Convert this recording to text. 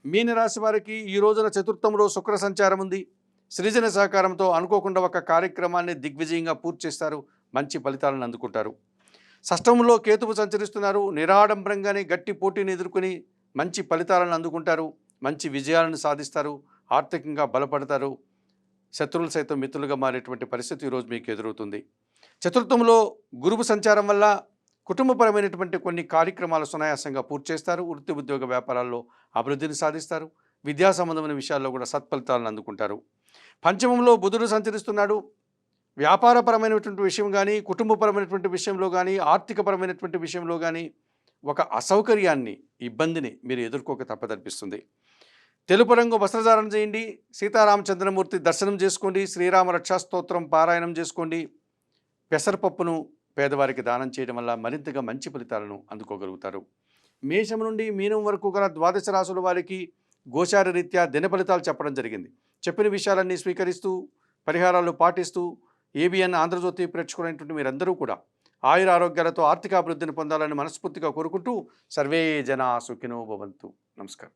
మీనరాశి వారికి ఈ రోజున చతుర్థంలో శుక్ర సంచారం ఉంది. సృజన సహకారంతో అనుకోకుండా ఒక కార్యక్రమాన్ని దిగ్విజయంగా పూర్తి చేస్తారు. మంచి ఫలితాలను అందుకుంటారు. షష్టంలో కేతువు సంచరిస్తున్నారు. నిరాడంబరంగానే గట్టి పోటీని ఎదుర్కొని మంచి ఫలితాలను అందుకుంటారు. మంచి విజయాలను సాధిస్తారు. ఆర్థికంగా బలపడతారు. శత్రువులు సైతం మిత్రులుగా మారేటువంటి పరిస్థితి ఈరోజు మీకు ఎదురవుతుంది. చతుర్థంలో గురువు సంచారం వల్ల కుటుంబపరమైనటువంటి కొన్ని కార్యక్రమాలు సునాయాసంగా పూర్తి చేస్తారు. వృత్తి ఉద్యోగ వ్యాపారాల్లో అభివృద్ధిని సాధిస్తారు. విద్యా సంబంధమైన విషయాల్లో కూడా సత్ఫలితాలను అందుకుంటారు. పంచమంలో బుధుడు సంచరిస్తున్నాడు. వ్యాపారపరమైనటువంటి విషయం కానీ, కుటుంబపరమైనటువంటి విషయంలో కానీ, ఆర్థికపరమైనటువంటి విషయంలో కానీ ఒక అసౌకర్యాన్ని, ఇబ్బందిని మీరు ఎదుర్కోక తప్పదనిపిస్తుంది. తెలుపు రంగు వస్త్రధారణ చేయండి. సీతారామచంద్రమూర్తి దర్శనం చేసుకోండి. శ్రీరామ రక్షాస్తోత్రం పారాయణం చేసుకోండి. పెసరపప్పును పేదవారికి దానం చేయడం వల్ల మరింతగా మంచి ఫలితాలను అందుకోగలుగుతారు. మేషం నుండి మీనం వరకు గల ద్వాదశ రాశుల వారికి గోచార రీత్యా దిన ఫలితాలు చెప్పడం జరిగింది. చెప్పిన విషయాలన్నీ స్వీకరిస్తూ పరిహారాలు పాటిస్తూ ఏబిఎన్ ఆంధ్రజ్యోతి ప్రేక్షకులైనటువంటి మీరందరూ కూడా ఆయుర ఆరోగ్యాలతో ఆర్థిక అభివృద్ధిని పొందాలని మనస్ఫూర్తిగా కోరుకుంటూ సర్వే జనా సుఖినో భవంతు. నమస్కారం.